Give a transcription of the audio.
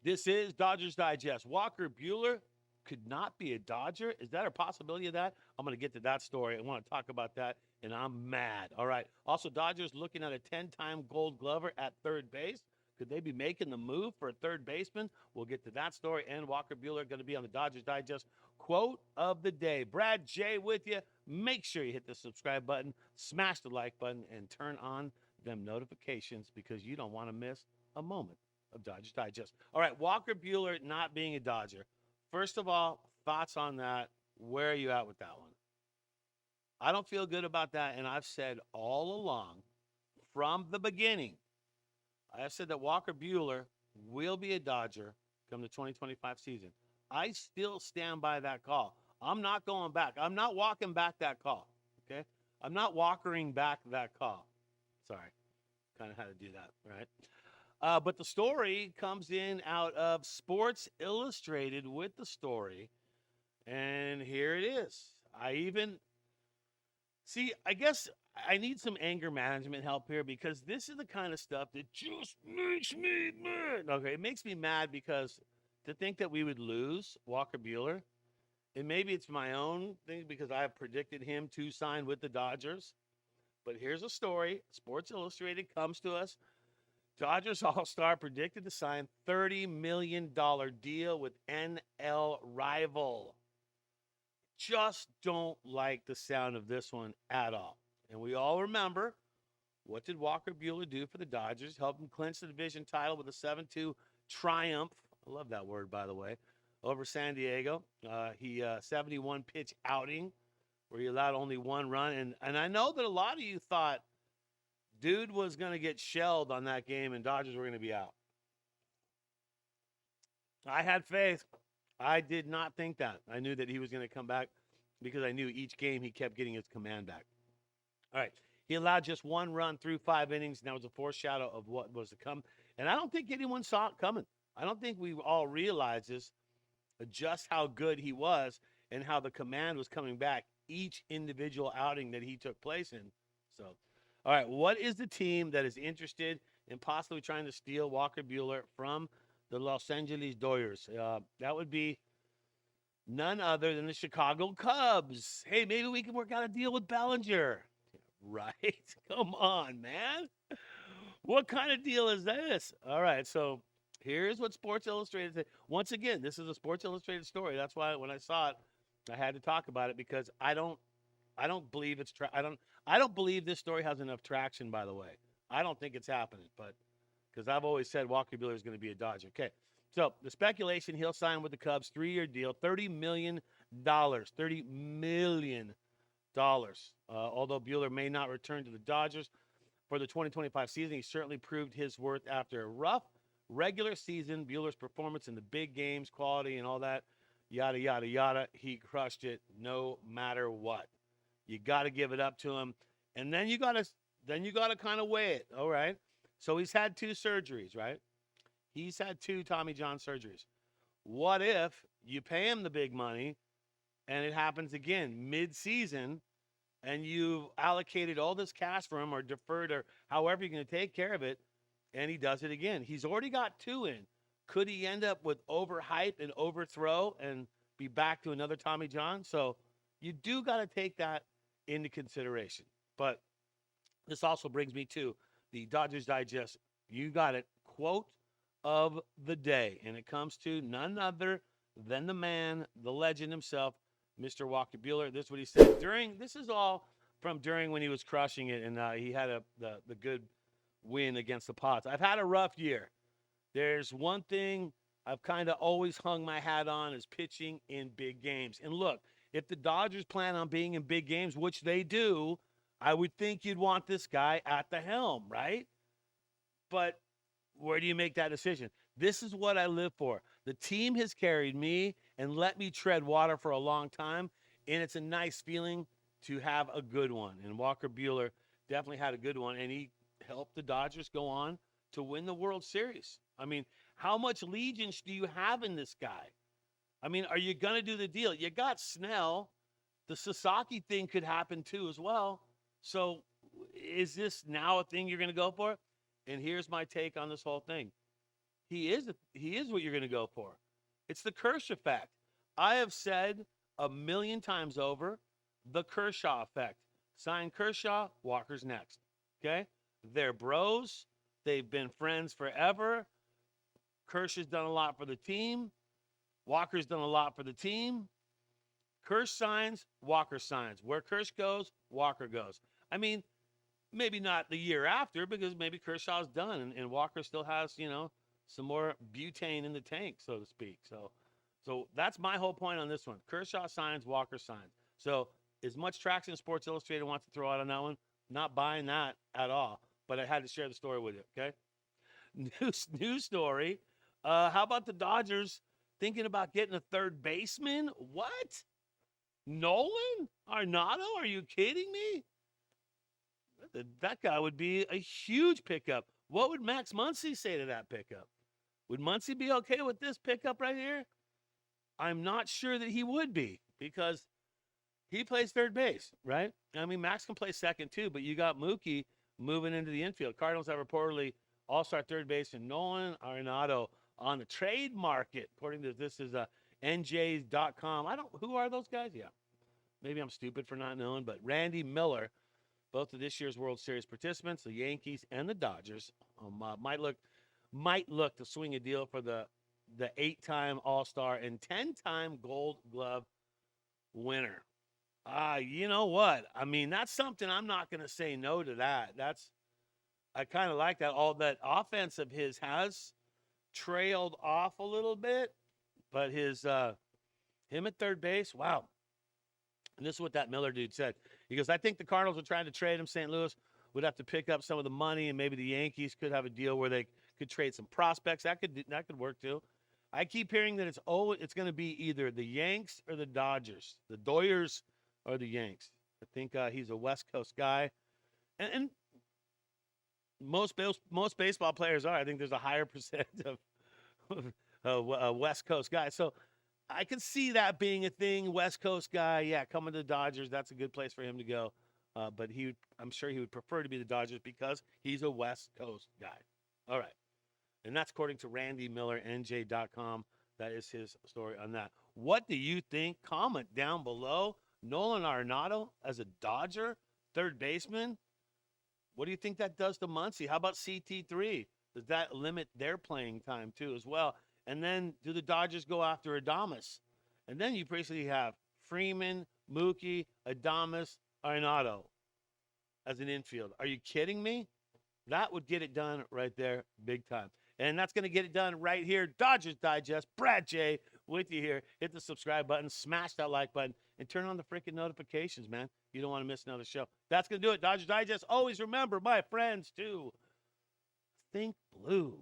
This is Dodgers Digest. Walker Buehler could not be a Dodger. Is that a possibility of that? I'm going to get to that story. I want to talk about that, and I'm mad. All right. Also, Dodgers looking at a 10-time Gold Glover at third base. Could they be making the move for a third baseman? We'll get to that story. And Walker Buehler going to be on the Dodgers Digest quote of the day. Brad J with you. Make sure you hit the subscribe button, smash the like button, and turn on them notifications because you don't want to miss a moment of Dodgers Digest. All right, Walker Buehler not being a Dodger. First of all, thoughts on that? Where are you at with that one? I don't feel good about that, and I've said all along from the beginning, I said that Walker Buehler will be a Dodger come the 2025 season. I still stand by that call. I'm not going back. I'm not walking back that call. Okay? I'm not walkering back that call. Sorry. Kind of had to do that, right? But the story comes in out of Sports Illustrated with the story. And here it is. I guess I need some anger management help here because this is the kind of stuff that just makes me mad. Okay, it makes me mad because to think that we would lose Walker Buehler, and maybe it's my own thing because I have predicted him to sign with the Dodgers. But here's a story. Sports Illustrated comes to us. Dodgers All-Star predicted to sign $30 million deal with NL rival. Just don't like the sound of this one at all. And we all remember, what did Walker Buehler do for the Dodgers? Helped him clinch the division title with a 7-2 triumph. I love that word, by the way, over San Diego. He 71 pitch outing where he allowed only one run. And I know that a lot of you thought dude was going to get shelled on that game and Dodgers were going to be out. I had faith. I did not think that. I knew that he was going to come back because I knew each game he kept getting his command back. All right. He allowed just one run through 5 innings, and that was a foreshadow of what was to come. And I don't think anyone saw it coming. I don't think we all realized this, just how good he was and how the command was coming back each individual outing that he took place in. So, all right, what is the team that is interested in possibly trying to steal Walker Buehler from the Los Angeles Dodgers? That would be none other than the Chicago Cubs. Hey, maybe we can work out a deal with Bellinger. Right? Come on, man. What kind of deal is this? All right, so here's what Sports Illustrated said. Once again, this is a Sports Illustrated story. That's why when I saw it, I had to talk about it because I don't believe I don't believe this story has enough traction. By the way, I don't think it's happening, but because I've always said Walker Buehler is going to be a Dodger. Okay, so the speculation he'll sign with the Cubs, 3-year deal, $30 million, $30 million. Although Buehler may not return to the Dodgers for the 2025 season, he certainly proved his worth after a rough regular season. Buehler's performance in the big games, quality, and all that, yada yada yada. He crushed it no matter what. You got to give it up to him, and then you got to kind of weigh it. All right. So he's had 2 surgeries, right? He's had 2 Tommy John surgeries. What if you pay him the big money and it happens again mid-season and you've allocated all this cash for him or deferred or however you're going to take care of it, and he does it again? He's already got 2 in. Could he end up with overhype and overthrow and be back to another Tommy John? So you do got to take that into consideration. But this also brings me to the Dodgers Digest. You got it. Quote of the day. And it comes to none other than the man, the legend himself, Mr. Walker Buehler. This is what he said this is all from during when he was crushing it and he had the good win against the Pods. I've had a rough year. There's one thing I've kind of always hung my hat on is pitching in big games. And look, if the Dodgers plan on being in big games, which they do, I would think you'd want this guy at the helm, right? But where do you make that decision? This is what I live for. The team has carried me and let me tread water for a long time, and it's a nice feeling to have a good one. And Walker Buehler definitely had a good one, and he helped the Dodgers go on to win the World Series. I mean, how much allegiance do you have in this guy? I mean, are you going to do the deal? You got Snell. The Sasaki thing could happen too as well. So is this now a thing you're going to go for? And here's my take on this whole thing. he is what you're going to go for. It's the Kershaw effect. I have said a million times over, the Kershaw effect. Sign Kershaw, Walker's next. Okay? They're bros. They've been friends forever. Kershaw's done a lot for the team. Walker's done a lot for the team. Kersh signs, Walker signs. Where Kersh goes, Walker goes. I mean, maybe not the year after because maybe Kershaw's done and Walker still has, some more butane in the tank, so to speak. So that's my whole point on this one. Kershaw signs, Walker signs. So as much traction Sports Illustrated wants to throw out on that one, not buying that at all. But I had to share the story with you, okay? News story. How about the Dodgers thinking about getting a third baseman? What? Nolan Arenado? Are you kidding me? That guy would be a huge pickup. What would Max Muncy say to that pickup? Would Muncy be okay with this pickup right here? I'm not sure that he would be because he plays third base, right? I mean, Max can play second too, but you got Mookie moving into the infield. Cardinals have reportedly all-star third baseman Nolan Arenado on the trade market. According to this is NJs.com. Who are those guys? Yeah. Maybe I'm stupid for not knowing, but Randy Miller, both of this year's World Series participants, the Yankees and the Dodgers, might look to swing a deal for the 8-time All-Star and 10-time Gold Glove winner. You know what? I mean, that's something I'm not going to say no to that. I kind of like that. All that offense of his has trailed off a little bit, but him at third base, wow. And this is what that Miller dude said. He goes, I think the Cardinals are trying to trade him. St. Louis would have to pick up some of the money, and maybe the Yankees could have a deal where they could trade some prospects. That could work too. I keep hearing that it's going to be either the Yanks or the Dodgers, the Doyers or the Yanks. I think he's a West Coast guy, and most baseball players are. I think there's a higher percent of West Coast guys. So I can see that being a thing. West Coast guy, yeah, coming to the Dodgers. That's a good place for him to go. But I'm sure he would prefer to be the Dodgers because he's a West Coast guy. All right. And that's according to Randy Miller, NJ.com. That is his story on that. What do you think? Comment down below. Nolan Arenado as a Dodger, third baseman. What do you think that does to Muncy? How about CT3? Does that limit their playing time too as well? And then do the Dodgers go after Adames? And then you basically have Freeman, Mookie, Adames, Arenado as an infield. Are you kidding me? That would get it done right there big time. And that's going to get it done right here. Dodgers Digest, Brad J with you here. Hit the subscribe button, smash that like button, and turn on the freaking notifications, man. You don't want to miss another show. That's going to do it. Dodgers Digest. Always remember, my friends, to think blue.